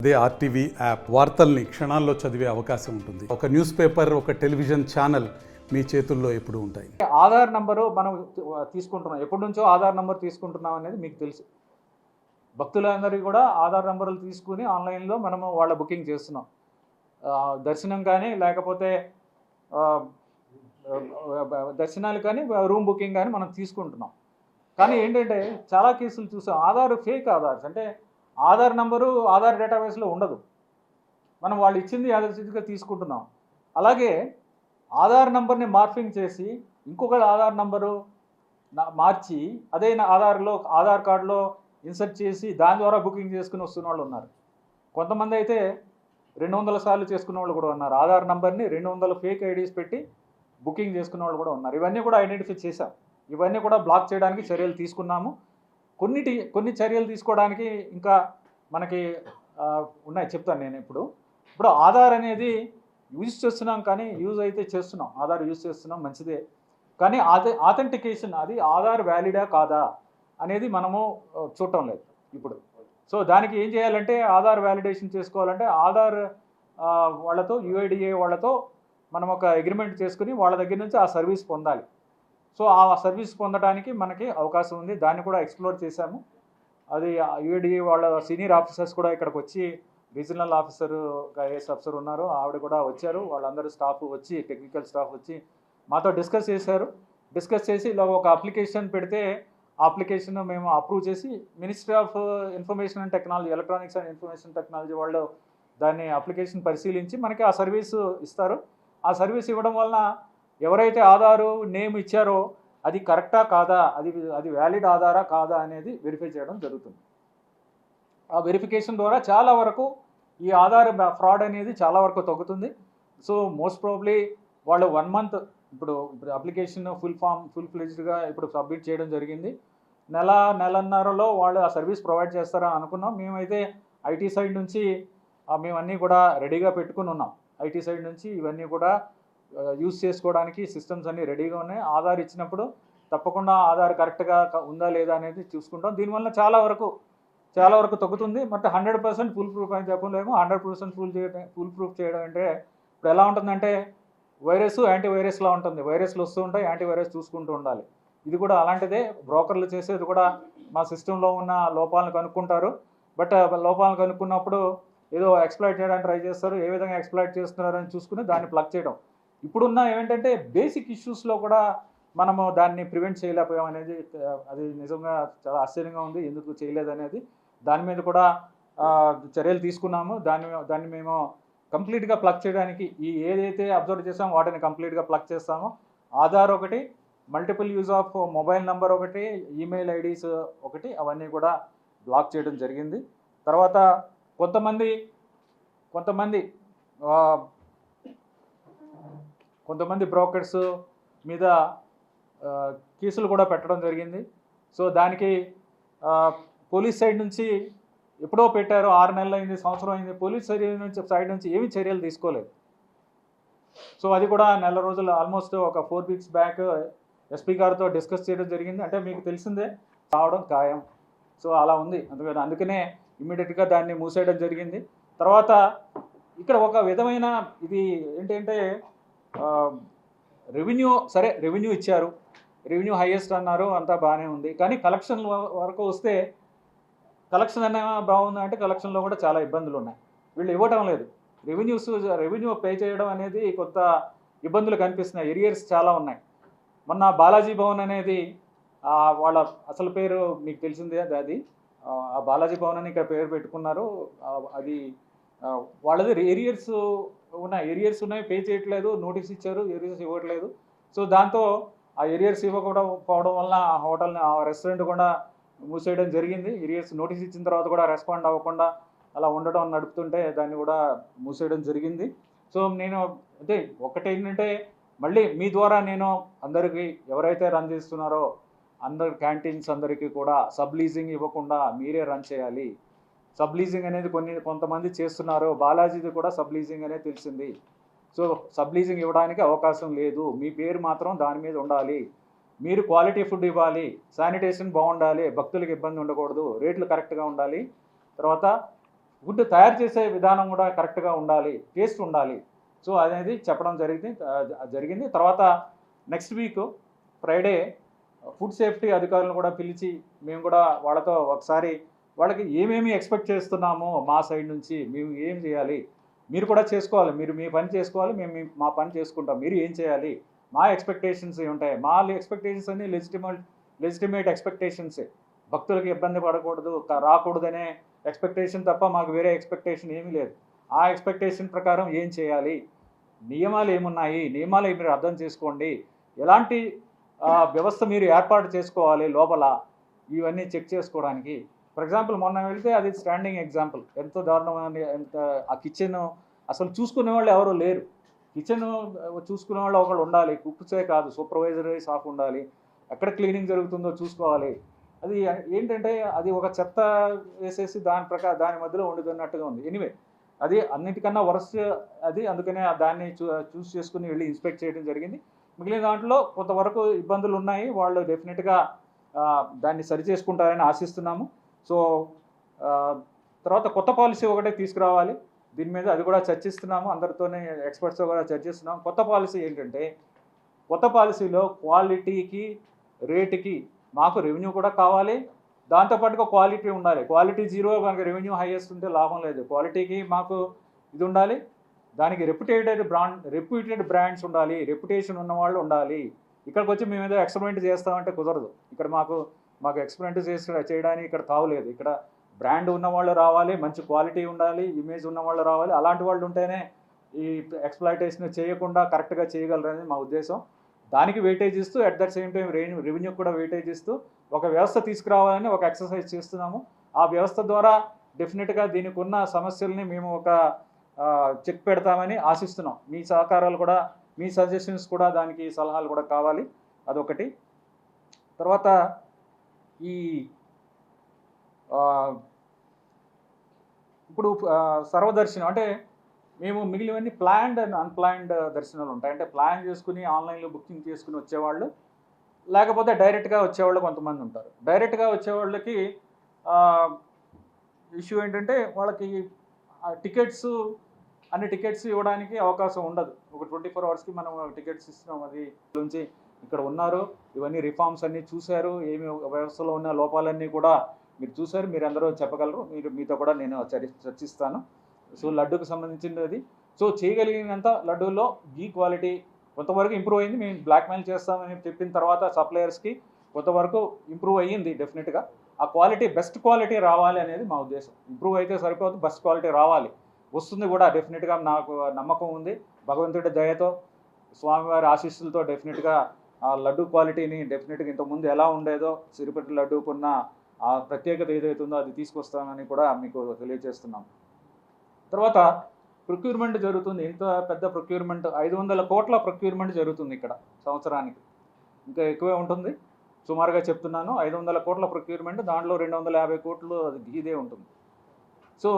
అదే RTV app వార్తల్ని క్షణాల్లో చదివే అవకాశం ఉంటుంది. ఒక న్యూస్ పేపర్, ఒక టెలివిజన్ ఛానల్ మీ చేతుల్లో ఎప్పుడూ ఉంటాయి. ఆధార్ నంబరు మనం తీసుకుంటున్నాం, ఎప్పటి నుంచో ఆధార్ నంబర్ తీసుకుంటున్నాం అనేది మీకు తెలుసు. భక్తులందరికీ కూడా ఆధార్ నంబర్లు తీసుకుని ఆన్లైన్లో మనము వాళ్ళ బుకింగ్ చేస్తున్నాం. దర్శనం కానీ లేకపోతే దర్శనాలు కానీ రూమ్ బుకింగ్ కానీ మనం తీసుకుంటున్నాం. కానీ ఏంటంటే చాలా కేసులు చూసాం, ఆధార్ ఫేక్ ఆధార్స్, అంటే ఆధార్ నంబరు ఆధార్ డేటాబేస్లో ఉండదు, మనం వాళ్ళు ఇచ్చింది యాదృచ్ఛికంగా తీసుకుంటున్నాం. అలాగే ఆధార్ నంబర్ని మార్ఫింగ్ చేసి ఇంకొకటి ఆధార్ నంబరు మార్చి అదే ఆధార్ కార్డులో ఇన్సర్ట్ చేసి దాని ద్వారా బుకింగ్ చేసుకుని వస్తున్న వాళ్ళు ఉన్నారు. కొంతమంది అయితే 200 సార్లు చేసుకున్న వాళ్ళు కూడా ఉన్నారు. ఆధార్ నంబర్ని 200 ఫేక్ ఐడీస్ పెట్టి బుకింగ్ చేసుకున్న వాళ్ళు కూడా ఉన్నారు. ఇవన్నీ కూడా ఐడెంటిఫై చేశాం. ఇవన్నీ కూడా బ్లాక్ చేయడానికి చర్యలు తీసుకున్నాము. కొన్ని చర్యలు తీసుకోవడానికి ఇంకా మనకి ఉన్నాయి, చెప్తాను నేను. ఇప్పుడు ఆధార్ అనేది యూజ్ చేస్తున్నాం, కానీ యూజ్ అయితే చేస్తున్నాం, ఆధార్ యూజ్ చేస్తున్నాం, మంచిదే. కానీ ఆథెంటికేషన్, అది ఆధార్ వ్యాలిడా కాదా అనేది మనము చూడటం లేదు ఇప్పుడు. సో దానికి ఏం చేయాలంటే, ఆధార్ వ్యాలిడేషన్ చేసుకోవాలంటే ఆధార్ వాళ్ళతో, యూఐడిఏ వాళ్ళతో మనం ఒక అగ్రిమెంట్ చేసుకుని వాళ్ళ దగ్గర నుంచి ఆ సర్వీస్ పొందాలి. సో ఆ సర్వీస్ పొందడానికి మనకి అవకాశం ఉంది. దాన్ని కూడా ఎక్స్ప్లోర్ చేశాము. అది యూఐడిఏ వాళ్ళ సీనియర్ ఆఫీసర్స్ కూడా ఇక్కడికి వచ్చి, రీజనల్ ఆఫీసర్ ఐఏఎస్ ఆఫీసర్ ఉన్నారు, ఆవిడ కూడా వచ్చారు. వాళ్ళందరూ స్టాఫ్ వచ్చి, టెక్నికల్ స్టాఫ్ వచ్చి మాతో డిస్కస్ చేశారు. డిస్కస్ చేసి ఇలా ఒక అప్లికేషన్ పెడితే ఆ అప్లికేషన్ మేము అప్రూవ్ చేసి ministry of information and technology, electronics and information technology వాళ్ళు దాన్ని అప్లికేషన్ పరిశీలించి మనకి ఆ సర్వీసు ఇస్తారు. ఆ సర్వీస్ ఇవ్వడం వలన ఎవరైతే ఆధారు నేమ్ ఇచ్చారో అది కరెక్టా కాదా, అది వ్యాలిడ్ ఆధారా కాదా అనేది వెరిఫై చేయడం జరుగుతుంది. ఆ వెరిఫికేషన్ ద్వారా చాలా వరకు ఈ ఆధార్ ఫ్రాడ్ అనేది చాలా వరకు తగ్గుతుంది. సో మోస్ట్ ప్రాబ్లీ వాళ్ళు 1 మంత్ ఇప్పుడు అప్లికేషన్ ఫుల్ ఫ్లెడ్జ్డ్గా ఇప్పుడు సబ్మిట్ చేయడం జరిగింది. నెలన్నరలో వాళ్ళు ఆ సర్వీస్ ప్రొవైడ్ చేస్తారని అనుకున్నాం. మేమైతే ఐటీ సైడ్ నుంచి మేమన్నీ కూడా రెడీగా పెట్టుకుని ఉన్నాం. ఐటీ సైడ్ నుంచి ఇవన్నీ కూడా యూజ్ చేసుకోవడానికి సిస్టమ్స్ అన్నీ రెడీగా ఉన్నాయి. ఆధార్ ఇచ్చినప్పుడు తప్పకుండా ఆధార్ కరెక్ట్గా ఉందా లేదా అనేది చూసుకుంటాం. దీనివల్ల చాలా వరకు తగ్గుతుంది. బట్ 100% ఫుల్ ప్రూఫ్ అని చెప్పలేము. 100% ఫుల్ ప్రూఫ్ చేయడం అంటే ఇప్పుడు ఎలా ఉంటుందంటే, వైరస్ యాంటీవైరస్లా ఉంటుంది. వైరస్లు వస్తూ ఉంటాయి, యాంటీవైరస్ చూసుకుంటూ ఉండాలి. ఇది కూడా అలాంటిదే. బ్రోకర్లు చేసేది కూడా మా సిస్టంలో ఉన్న లోపాలను కనుక్కుంటారు. బట్ లోపాలను కనుక్కున్నప్పుడు ఏదో ఎక్స్ప్లాయిట్ చేయడానికి ట్రై చేస్తారు. ఏ విధంగా ఎక్స్ప్లాయిట్ చేస్తున్నారని చూసుకుని దాన్ని ప్లగ్ చేయడం. ఇప్పుడున్న ఏంటంటే బేసిక్ ఇష్యూస్లో కూడా మనము దాన్ని ప్రివెంట్ చేయలేకపోయాం అనేది, అది నిజంగా చాలా ఆశ్చర్యంగా ఉంది, ఎందుకు చేయలేదు అనేది. దాని మీద కూడా చర్యలు తీసుకున్నాము. దాన్ని మేము కంప్లీట్గా ప్లగ్ చేయడానికి ఏదైతే అబ్జర్వ్ చేసామో వాటిని కంప్లీట్గా ప్లగ్ చేస్తామో. ఆధార్ ఒకటి, multiple use of mobile number ఒకటి, ఈమెయిల్ ఐడీస్ ఒకటి, అవన్నీ కూడా బ్లాక్ చేయడం జరిగింది. తర్వాత కొంతమంది బ్రోకర్స్ మీద కేసులు కూడా పెట్టడం జరిగింది. సో దానికి పోలీస్ సైడ్ నుంచి ఎప్పుడో పెట్టారు, 6 నెలలు అయింది, సంవత్సరం అయింది. పోలీస్ సైడ్ నుంచి ఏమి చర్యలు తీసుకోలేదు. సో అది కూడా నెల రోజులు, ఆల్మోస్ట్ ఒక 4 వీక్స్ బ్యాక్ ఎస్పీ గారితో డిస్కస్ చేయడం జరిగింది. అంటే మీకు తెలిసిందే, రావడం ఖాయం. సో అలా ఉంది. అందుకనే ఇమ్మీడియట్గా దాన్ని మూసేయడం జరిగింది. తర్వాత ఇక్కడ ఒక విధమైన ఇది ఏంటంటే, రెవెన్యూ ఇచ్చారు, రెవెన్యూ హైయెస్ట్ అన్నారు, అంతా బాగానే ఉంది. కానీ కలెక్షన్ వరకు వస్తే, కలెక్షన్ అనే బాగుంది అంటే కలెక్షన్లో కూడా చాలా ఇబ్బందులు ఉన్నాయి. వీళ్ళు ఇవ్వటం లేదు. రెవెన్యూ పే చేయడం అనేది కొంత ఇబ్బందులు కనిపిస్తున్నాయి. ఎరియర్స్ చాలా ఉన్నాయి. మొన్న బాలాజీ భవన్ అనేది వాళ్ళ అసలు పేరు మీకు తెలిసిందే, అది ఆ బాలాజీ భవన్ అని ఇక్కడ పేరు పెట్టుకున్నారు. అది వాళ్ళది ఏరియర్స్ ఉన్నాయి, పే చేయట్లేదు, నోటీస్ ఇచ్చారు, ఏరియర్స్ ఇవ్వట్లేదు. సో దాంతో ఆ ఏరియర్స్ ఇవ్వకపోవడం వల్ల ఆ హోటల్ని, ఆ రెస్టారెంట్ కూడా మూసేయడం జరిగింది. ఏరియర్స్ నోటీస్ ఇచ్చిన తర్వాత కూడా రెస్పాండ్ అవ్వకుండా అలా ఉండడం, నడుపుతుంటే దాన్ని కూడా మూసేయడం జరిగింది. సో నేను అంటే ఒకటేంటంటే, మళ్ళీ మీ ద్వారా నేను అందరికీ, ఎవరైతే రన్ చేస్తున్నారో అందరు క్యాంటీన్స్ అందరికీ కూడా సబ్ లీజింగ్ ఇవ్వకుండా మీరే రన్ చేయాలి. సబ్ లీజింగ్ అనేది కొంతమంది చేస్తున్నారు. బాలాజీది కూడా సబ్ లీజింగ్ అనేది తెలిసింది. సో సబ్ లీజింగ్ ఇవ్వడానికి అవకాశం లేదు. మీ పేరు మాత్రం దాని మీద ఉండాలి. మీరు క్వాలిటీ ఫుడ్ ఇవ్వాలి, శానిటేషన్ బాగుండాలి, భక్తులకు ఇబ్బంది ఉండకూడదు, రేట్లు కరెక్ట్గా ఉండాలి. తర్వాత గుడ్డు తయారు చేసే విధానం కూడా కరెక్ట్గా ఉండాలి, టేస్ట్ ఉండాలి. సో అనేది చెప్పడం జరిగింది. తర్వాత next week Friday food safety అధికారులను కూడా పిలిచి మేము కూడా వాళ్ళతో ఒకసారి వాళ్ళకి ఏమేమి ఎక్స్పెక్ట్ చేస్తున్నామో మా సైడ్ నుంచి మేము ఏం చేయాలి, మీరు కూడా చేసుకోవాలి, మీరు మీ పని చేసుకోవాలి, మేము మా పని చేసుకుంటాం, మీరు ఏం చేయాలి, మా ఎక్స్పెక్టేషన్స్ ఉంటాయి. మా ఎక్స్పెక్టేషన్స్ అన్ని లెజిటిమేట్ ఎక్స్పెక్టేషన్సే. భక్తులకు ఇబ్బంది పడకూడదు, రాకూడదనే ఎక్స్పెక్టేషన్ తప్ప మాకు వేరే ఎక్స్పెక్టేషన్ ఏమీ లేదు. ఆ ఎక్స్పెక్టేషన్ ప్రకారం ఏం చేయాలి, నియమాలు ఏమున్నాయి, నియమాలు మీరు అర్థం చేసుకోండి, ఎలాంటి వ్యవస్థ మీరు ఏర్పాటు చేసుకోవాలి లోపల, ఇవన్నీ చెక్ చేసుకోవడానికి. ఫర్ ఎగ్జాంపుల్ మొన్న వెళితే అది స్టాండింగ్ ఎగ్జాంపుల్, ఎంత దారుణమైన ఎంత ఆ కిచెన్ అసలు చూసుకునే వాళ్ళు ఎవరు లేరు. కిచెన్ చూసుకునే వాళ్ళు ఒకళ్ళు ఉండాలి, కుక్సే కాదు, సూపర్వైజరీ స్టాఫ్ ఉండాలి, ఎక్కడ క్లీనింగ్ జరుగుతుందో చూసుకోవాలి. అది ఏంటంటే అది ఒక చెత్త వేసేసి దాని మధ్యలో వండుతున్నట్టుగా ఉంది. ఎనీవే అది అన్నిటికన్నా వరస్ట్ అది, అందుకనే దాన్ని చూస్ చేసుకుని వెళ్ళి ఇన్స్పెక్ట్ చేయడం జరిగింది. మిగిలిన దాంట్లో కొంతవరకు ఇబ్బందులు ఉన్నాయి, వాళ్ళు డెఫినెట్గా దాన్ని సరి చేసుకుంటారని ఆశిస్తున్నాము. సో తర్వాత కొత్త పాలసీ ఒకటే తీసుకురావాలి, దీని మీద అది కూడా చర్చిస్తున్నాము, అందరితోనే ఎక్స్పర్ట్స్తో కూడా చర్చిస్తున్నాము. కొత్త పాలసీ ఏంటంటే, కొత్త పాలసీలో క్వాలిటీకి రేటుకి మాకు రెవెన్యూ కూడా కావాలి, దాంతోపాటుగా క్వాలిటీ ఉండాలి. క్వాలిటీ జీరో, మనకి రెవెన్యూ హైయెస్ట్ ఉంటే లాభం లేదు. క్వాలిటీకి మాకు ఇది ఉండాలి, దానికి రెప్యూటెడ్ బ్రాండ్స్ ఉండాలి, రెప్యుటేషన్ ఉన్నవాళ్ళు ఉండాలి. ఇక్కడికి వచ్చి మేము ఏదో ఎక్స్పెరిమెంట్ చేస్తామంటే కుదరదు. ఇక్కడ మాకు ఎక్స్పెరిమెంట్ చేయడానికి ఇక్కడ తావులేదు. ఇక్కడ బ్రాండ్ ఉన్నవాళ్ళు రావాలి, మంచి క్వాలిటీ ఉండాలి, ఇమేజ్ ఉన్నవాళ్ళు రావాలి. అలాంటి వాళ్ళు ఉంటేనే ఈ ఎక్స్‌ప్లాయిటేషన్ చేయకుండా కరెక్ట్గా చేయగలరు అనేది మా ఉద్దేశం. దానికి వెయిటేజ్ ఇస్తూ at the same time revenue కూడా వెయిటేజ్ ఇస్తూ ఒక వ్యవస్థ తీసుకురావాలని ఒక ఎక్సర్సైజ్ చేస్తున్నాము. ఆ వ్యవస్థ ద్వారా డెఫినెట్గా దీనికి ఉన్న సమస్యల్ని మేము ఒక చెక్ పెడతామని ఆశిస్తున్నాం. మీ సహకారాలు కూడా, మీ సజెషన్స్ కూడా, దానికి సలహాలు కూడా కావాలి. అదొకటి. తర్వాత ఈ ఇప్పుడు సర్వదర్శనం అంటే మేము మిగిలినవన్నీ ప్లాన్డ్ అండ్ అన్‌ప్లాన్డ్ దర్శనాలు ఉంటాయి. అంటే ప్లాన్ చేసుకుని ఆన్లైన్లో బుకింగ్ చేసుకుని వచ్చేవాళ్ళు, లేకపోతే డైరెక్ట్గా వచ్చేవాళ్ళు కొంతమంది ఉంటారు. డైరెక్ట్గా వచ్చేవాళ్ళకి ఇష్యూ ఏంటంటే వాళ్ళకి అన్ని టికెట్స్ ఇవ్వడానికి అవకాశం ఉండదు. ఒక 24 అవర్స్కి మనం టికెట్స్ ఇస్తున్నాం. అది నుంచి ఇక్కడ ఉన్నారు, ఇవన్నీ రిఫార్మ్స్ అన్నీ చూశారు, ఏమి వ్యవస్థలో ఉన్న లోపాలన్నీ కూడా మీరు చూశారు, మీరు అందరూ చెప్పగలరు, మీతో కూడా నేను చర్చిస్తాను. సో లడ్డూకి సంబంధించినది, సో చేయగలిగినంత లడ్డూలో ఘీ క్వాలిటీ కొంతవరకు ఇంప్రూవ్ అయింది. మేము బ్లాక్మెయిల్ చేస్తామని చెప్పిన తర్వాత సప్లయర్స్కి కొంతవరకు ఇంప్రూవ్ అయ్యింది. డెఫినెట్గా ఆ క్వాలిటీ, బెస్ట్ క్వాలిటీ రావాలి అనేది మా ఉద్దేశం. ఇంప్రూవ్ అయితే సరిపోదు, బెస్ట్ క్వాలిటీ రావాలి, వస్తుంది కూడా. డెఫినెట్గా నాకు నమ్మకం ఉంది, భగవంతుడి దయతో, స్వామివారి ఆశీస్సులతో డెఫినెట్గా ఆ లడ్డు క్వాలిటీని డెఫినెట్గా ఇంతకుముందు ఎలా ఉండేదో తిరుపతి లడ్డూకున్న ఆ ప్రత్యేకత ఏదైతే ఉందో అది తీసుకొస్తామని కూడా మీకు తెలియజేస్తున్నాం. తర్వాత ప్రొక్యూర్మెంట్ జరుగుతుంది. ఇంత పెద్ద ప్రొక్యూర్మెంట్, 500 కోట్ల ప్రొక్యూర్మెంట్ జరుగుతుంది ఇక్కడ సంవత్సరానికి. ఇంకా ఎక్కువే ఉంటుంది, సుమారుగా చెప్తున్నాను. 500 కోట్ల ప్రొక్యూర్మెంట్, దాంట్లో 250 కోట్లు అది ఇదే ఉంటుంది. సో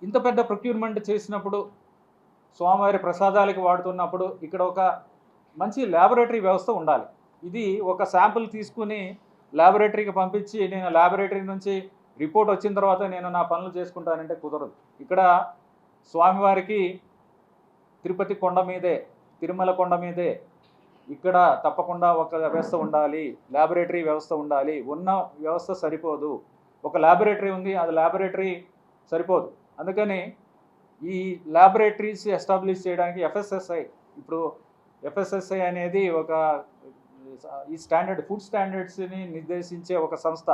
ఇంత పెద్ద ప్రొక్యూర్మెంట్ చేసినప్పుడు, స్వామివారి ప్రసాదాలకి వాడుతున్నప్పుడు ఇక్కడ ఒక మంచి ల్యాబొరేటరీ వ్యవస్థ ఉండాలి. ఇది ఒక శాంపుల్ తీసుకుని ల్యాబొరేటరీకి పంపించి నేను ల్యాబొరేటరీ నుంచి రిపోర్ట్ వచ్చిన తర్వాత నేను నా పనులు చేసుకుంటానంటే కుదరదు. ఇక్కడ స్వామివారికి తిరుపతి కొండ మీదే, తిరుమల కొండ మీదే ఇక్కడ తప్పకుండా ఒక వ్యవస్థ ఉండాలి, ల్యాబొరేటరీ వ్యవస్థ ఉండాలి. ఉన్న వ్యవస్థ సరిపోదు, ఒక ల్యాబొరేటరీ ఉంది, అది ల్యాబొరేటరీ సరిపోదు. అందుకని ఈ ల్యాబొరేటరీస్ ఎస్టాబ్లిష్ చేయడానికి ఇప్పుడు ఎఫ్ఎస్ఎస్ఐ అనేది ఒక ఈ ఫుడ్ స్టాండర్డ్స్ని నిర్దేశించే ఒక సంస్థ,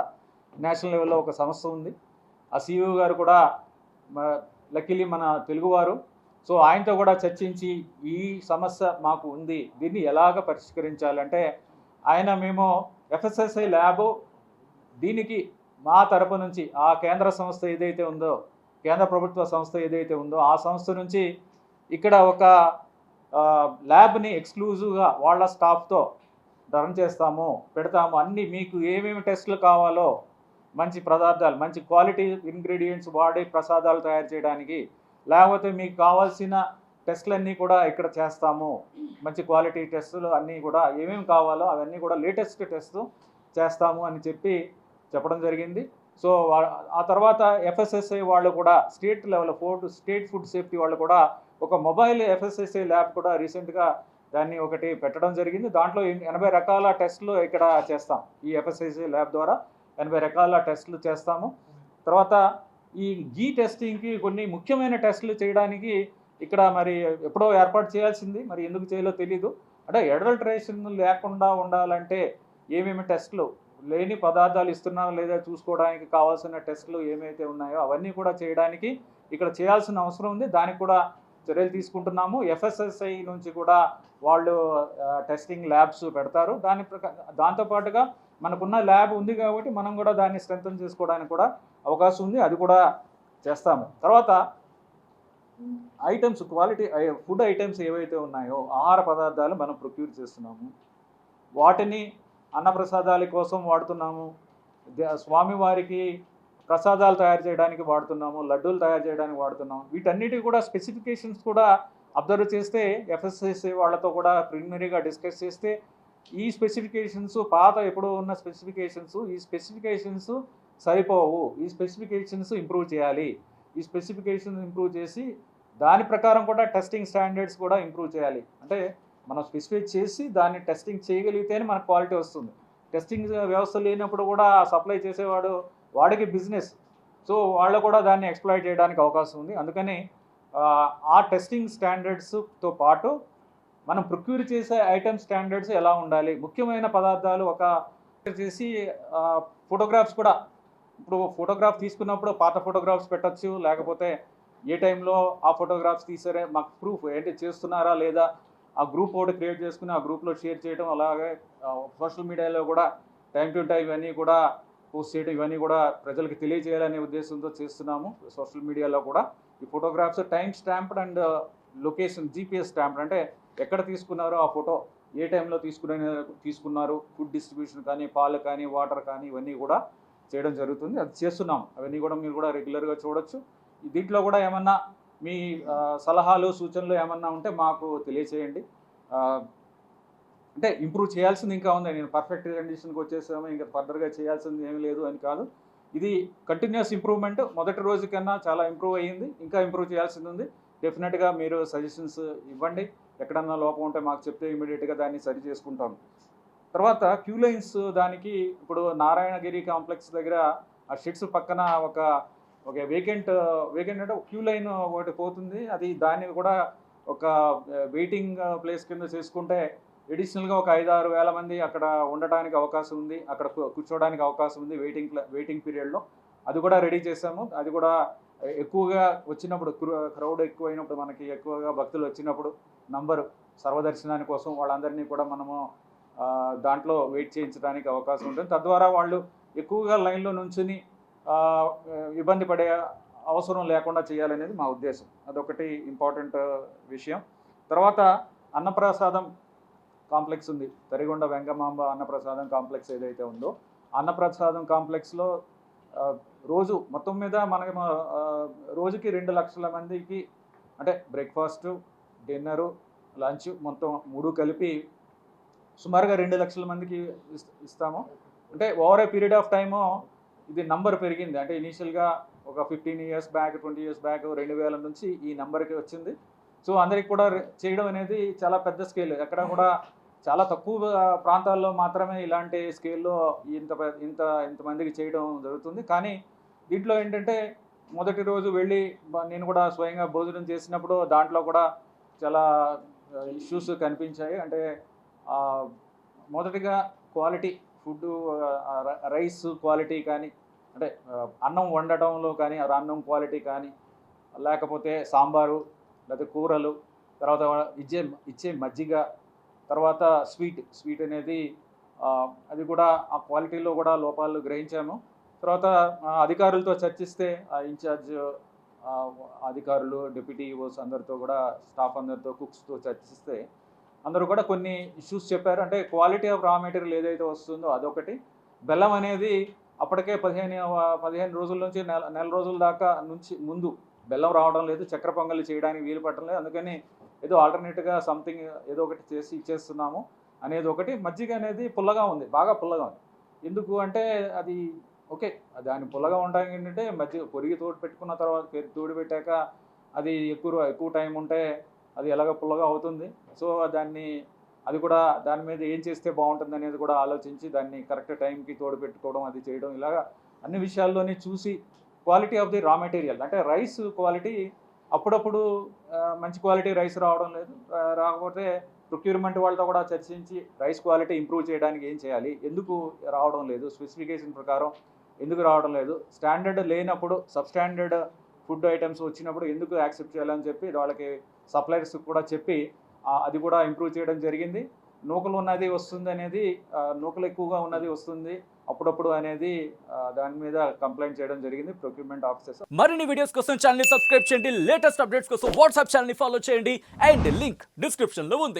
నేషనల్ లెవెల్లో ఒక సంస్థ ఉంది. ఆ సిఇఓ గారు కూడా లక్కీలీ మన తెలుగువారు. సో ఆయనతో కూడా చర్చించి ఈ సమస్య మాకు ఉంది, దీన్ని ఎలాగ పరిష్కరించాలంటే మేము ఎఫ్ఎస్ఎస్ఐ ల్యాబ్ దీనికి మా తరపు నుంచి ఆ కేంద్ర సంస్థ ఏదైతే ఉందో, కేంద్ర ప్రభుత్వ సంస్థ ఏదైతే ఉందో ఆ సంస్థ నుంచి ఇక్కడ ఒక ల్యాబ్ని ఎక్స్క్లూజివ్గా వాళ్ళ స్టాఫ్తో రన్ చేస్తాము, పెడతాము. అన్నీ మీకు ఏమేమి టెస్టులు కావాలో, మంచి పదార్థాలు, మంచి క్వాలిటీ ఇంగ్రీడియంట్స్ వాడి ప్రసాదాలు తయారు చేయడానికి, లేకపోతే మీకు కావాల్సిన టెస్టులన్నీ కూడా ఇక్కడ చేస్తాము. మంచి క్వాలిటీ టెస్టులు అన్నీ కూడా ఏమేమి కావాలో అవన్నీ కూడా లేటెస్ట్ టెస్ట్ చేస్తాము అని చెప్పడం జరిగింది. సో ఆ తర్వాత ఎఫ్ఎస్ఎస్ఐ వాళ్ళు కూడా state level state food safety వాళ్ళు కూడా ఒక మొబైల్ ఎఫ్ఎస్ఎస్ఐ ల్యాబ్ కూడా రీసెంట్గా దాన్ని ఒకటి పెట్టడం జరిగింది. దాంట్లో 80 రకాల టెస్టులు ఇక్కడ చేస్తాం. ఈ ఎఫ్ఎస్ఎస్ఐ ల్యాబ్ ద్వారా 80 రకాల టెస్టులు చేస్తాము. తర్వాత ఈ గీ టెస్టింగ్కి కొన్ని ముఖ్యమైన టెస్టులు చేయడానికి ఇక్కడ మరి ఎప్పుడో ఏర్పాటు చేయాల్సింది, మరి ఎందుకు చేయాలో తెలీదు. అంటే అడల్టరేషన్ లేకుండా ఉండాలంటే ఏమేమి టెస్టులు, లేని పదార్థాలు ఇస్తున్నారో లేదా చూసుకోవడానికి కావాల్సిన టెస్టులు ఏమైతే ఉన్నాయో అవన్నీ కూడా చేయడానికి ఇక్కడ చేయాల్సిన అవసరం ఉంది. దానికి కూడా చర్యలు తీసుకుంటున్నాము. ఎఫ్ఎస్ఎస్ఐ నుంచి కూడా వాళ్ళు టెస్టింగ్ ల్యాబ్స్ పెడతారు. దాంతోపాటుగా మనకున్న ల్యాబ్ ఉంది కాబట్టి మనం కూడా దాన్ని స్ట్రెంథన్ చేసుకోవడానికి కూడా అవకాశం ఉంది. అది కూడా చేస్తాము. తర్వాత ఐటమ్స్, క్వాలిటీ ఫుడ్ ఐటమ్స్ ఏవైతే ఉన్నాయో ఆహార పదార్థాలు మనం ప్రొక్యూర్ చేస్తున్నాము. వాటిని అన్నప్రసాదాల కోసం వాడుతున్నాము, స్వామివారికి ప్రసాదాలు తయారు చేయడానికి వాడుతున్నాము, లడ్డూలు తయారు చేయడానికి వాడుతున్నాము. వీటన్నిటికీ కూడా స్పెసిఫికేషన్స్ కూడా అబ్జర్వ్ చేస్తే ఎఫ్ఎస్ఎస్ఐ వాళ్ళతో కూడా ప్రిలిమినరీగా డిస్కస్ చేస్తే ఈ స్పెసిఫికేషన్స్ పాత ఎప్పుడో ఉన్న ఈ స్పెసిఫికేషన్స్ సరిపోవు, ఈ స్పెసిఫికేషన్స్ ఇంప్రూవ్ చేయాలి, ఈ స్పెసిఫికేషన్స్ ఇంప్రూవ్ చేసి దాని ప్రకారం కూడా టెస్టింగ్ స్టాండర్డ్స్ కూడా ఇంప్రూవ్ చేయాలి. అంటే మనం స్పెసిఫై చేసి దాన్ని టెస్టింగ్ చేయగలిగితేనే మనకు క్వాలిటీ వస్తుంది. టెస్టింగ్ వ్యవస్థ లేనప్పుడు కూడా సప్లై చేసేవాడు వాడికి బిజినెస్, సో వాళ్ళు కూడా దాన్ని ఎక్స్ప్లాయిట్ చేయడానికి అవకాశం ఉంది. అందుకని ఆ టెస్టింగ్ స్టాండర్డ్స్తో పాటు మనం ప్రొక్యూర్ చేసే ఐటమ్ స్టాండర్డ్స్ ఎలా ఉండాలి, ముఖ్యమైన పదార్థాలు ఒక చేసి ఫోటోగ్రాఫ్స్ కూడా, ఇప్పుడు ఫోటోగ్రాఫ్ తీసుకున్నప్పుడు పాత ఫోటోగ్రాఫ్స్ పెట్టచ్చు, లేకపోతే ఏ టైంలో ఆ ఫోటోగ్రాఫ్స్ తీసారే మాకు ప్రూఫ్ ఏంటి చేస్తున్నారా లేదా ఆ గ్రూప్ ఒకటి క్రియేట్ చేసుకుని ఆ గ్రూప్లో షేర్ చేయడం, అలాగే సోషల్ మీడియాలో కూడా టైం టు టైం ఇవన్నీ కూడా పోస్ట్ చేయడం, ఇవన్నీ కూడా ప్రజలకు తెలియజేయాలనే ఉద్దేశంతో చేస్తున్నాము. సోషల్ మీడియాలో కూడా ఈ photographs time stamped and location GPS stamped, అంటే ఎక్కడ తీసుకున్నారో ఆ ఫోటో, ఏ టైంలో తీసుకున్నారు, ఫుడ్ డిస్ట్రిబ్యూషన్ కానీ పాలు కానీ వాటర్ కానీ ఇవన్నీ కూడా చేయడం జరుగుతుంది. అది చేస్తున్నాం. అవన్నీ కూడా మీరు కూడా రెగ్యులర్గా చూడొచ్చు. దీంట్లో కూడా ఏమన్నా మీ సలహాలు సూచనలు ఏమన్నా ఉంటే మాకు తెలియచేయండి. అంటే ఇంప్రూవ్ చేయాల్సింది ఇంకా ఉంది. నేను పర్ఫెక్ట్ కండిషన్కి వచ్చేసాము, ఇంకా ఫర్దర్గా చేయాల్సింది ఏమీ లేదు అని కాదు. ఇది కంటిన్యూస్ ఇంప్రూవ్మెంట్. మొదటి రోజు కన్నా చాలా ఇంప్రూవ్ అయ్యింది, ఇంకా ఇంప్రూవ్ చేయాల్సింది ఉంది. డెఫినెట్గా మీరు సజెషన్స్ ఇవ్వండి. ఎక్కడన్నా లోపం ఉంటే మాకు చెప్తే ఇమీడియట్గా దాన్ని సరి చేసుకుంటాం. తర్వాత క్యూ లైన్స్, దానికి ఇప్పుడు నారాయణగిరి కాంప్లెక్స్ దగ్గర ఆ షెడ్స్ పక్కన ఒక వేకెంట్ అంటే క్యూ లైన్ ఒకటి పోతుంది. అది దాన్ని కూడా ఒక వెయిటింగ్ ప్లేస్ కింద చేసుకుంటే ఎడిషనల్గా ఒక 5-6 వేల మంది అక్కడ ఉండడానికి అవకాశం ఉంది, అక్కడ కూర్చోవడానికి అవకాశం ఉంది వెయిటింగ్ పీరియడ్లో. అది కూడా రెడీ చేసాము. అది కూడా ఎక్కువగా వచ్చినప్పుడు, క్రౌడ్ ఎక్కువైనప్పుడు, మనకి ఎక్కువగా భక్తులు వచ్చినప్పుడు నంబరు సర్వదర్శనాని కోసం వాళ్ళందరినీ కూడా మనము దాంట్లో వెయిట్ చేయించడానికి అవకాశం ఉంటుంది. తద్వారా వాళ్ళు ఎక్కువగా లైన్లో నుంచుని ఇబ్బంది పడే అవసరం లేకుండా చేయాలనేది మా ఉద్దేశం. అదొకటి ఇంపార్టెంట్ విషయం. తర్వాత అన్నప్రసాదం కాంప్లెక్స్ ఉంది, తరిగొండ వెంగమాంబ అన్నప్రసాదం కాంప్లెక్స్ ఏదైతే ఉందో, అన్నప్రసాదం కాంప్లెక్స్లో రోజు మొత్తం మీద మనకి రోజుకి 2 లక్షల మందికి, అంటే బ్రేక్ఫాస్ట్, డిన్నరు, లంచ్ మొత్తం 3 కలిపి సుమారుగా 2 లక్షల మందికి ఇస్తాము. అంటే over a period of time ఇది నంబర్ పెరిగింది. అంటే ఇనీషియల్గా ఒక 15 years బ్యాక్, 20 years బ్యాక్ 2000 నుంచి ఈ నెంబర్కి వచ్చింది. సో అందరికి కూడా చేయడం అనేది చాలా పెద్ద స్కేల్. ఎక్కడ కూడా చాలా తక్కువ ప్రాంతాల్లో మాత్రమే ఇలాంటి స్కేల్లో ఇంతమందికి చేయడం జరుగుతుంది. కానీ దీంట్లో ఏంటంటే మొదటి రోజు వెళ్ళి నేను కూడా స్వయంగా భోజనం చేసినప్పుడు దాంట్లో కూడా చాలా ఇష్యూస్ కనిపించాయి. అంటే మొదటిగా క్వాలిటీ ఫుడ్, రైస్ క్వాలిటీ కానీ, అంటే అన్నం వండటంలో కానీ అన్నం క్వాలిటీ కానీ, లేకపోతే సాంబారు, లేకపోతే కూరలు, తర్వాత ఇచ్చే మజ్జిగ, తర్వాత స్వీట్ అనేది అది కూడా ఆ క్వాలిటీలో కూడా లోపాలు గ్రహించాము. తర్వాత అధికారులతో చర్చిస్తే ఆ ఇన్ఛార్జ్ అధికారులు, డిప్యూటీ ఈఓస్ అందరితో కూడా, స్టాఫ్ అందరితో, కుక్స్తో చర్చిస్తే అందరూ కూడా కొన్ని ఇష్యూస్ చెప్పారు. అంటే క్వాలిటీ ఆఫ్ రా మెటీరియల్ ఏదైతే వస్తుందో అదొకటి. బెల్లం అనేది అప్పటికే 15 రోజుల నుంచి నెల రోజుల దాకా నుంచి ముందు బెల్లం రావడం లేదు, చక్కెర పొంగలి చేయడానికి వీలు పట్టడం లేదు. అందుకని ఏదో ఆల్టర్నేట్గా సంథింగ్ ఏదో ఒకటి చేసి ఇచ్చేస్తున్నాము అనేది ఒకటి. మజ్జిగ అనేది పుల్లగా ఉంది, బాగా పుల్లగా ఉంది. ఎందుకు అంటే అది ఓకే. దాని పుల్లగా ఉండడానికి ఏంటంటే మధ్య పొరిగి తోడు పెట్టుకున్న తర్వాత తోడు పెట్టాక అది ఎక్కువ టైం ఉంటే అది ఎలాగో పుల్లగా అవుతుంది. సో అది కూడా దాని మీద ఏం చేస్తే బాగుంటుంది అనేది కూడా ఆలోచించి దాన్ని కరెక్ట్ టైంకి తోడు పెట్టుకోవడం అది చేయడం ఇలాగా అన్ని విషయాల్లోని చూసి quality of the raw material అంటే రైస్ క్వాలిటీ అప్పుడప్పుడు మంచి క్వాలిటీ రైస్ రావడం లేదు. రాకపోతే ప్రొక్యూర్మెంట్ వాళ్ళతో కూడా చర్చించి రైస్ క్వాలిటీ ఇంప్రూవ్ చేయడానికి ఏం చేయాలి, ఎందుకు రావడం లేదు, స్పెసిఫికేషన్ ప్రకారం ఎందుకు రావడం లేదు, స్టాండర్డ్ లేనప్పుడు సబ్స్టాండర్డ్ ఫుడ్ ఐటమ్స్ వచ్చినప్పుడు ఎందుకు యాక్సెప్ట్ చేయాలని చెప్పి వాళ్ళకి సప్లయర్స్ కూడా చెప్పి అది కూడా ఇంప్రూవ్ చేయడం జరిగింది. నూకలు ఉన్నది వస్తుంది అనేది నూకలు ఎక్కువగా ఉన్నది వస్తుంది అప్పుడప్పుడు అనేది దాని మీద కంప్లైంట్ చేయడం జరిగింది ప్రొక్యూర్మెంట్ ఆఫీసర్స్. మరిన్ని వీడియోస్ కోసం ఛానల్ ని సబ్స్క్రైబ్ చేయండి, లేటెస్ట్ అప్డేట్స్ కోసం వాట్సాప్ ఛానల్ ని ఫాలో చేయండి అండ్ లింక్ డిస్క్రిప్షన్ లో ఉంది.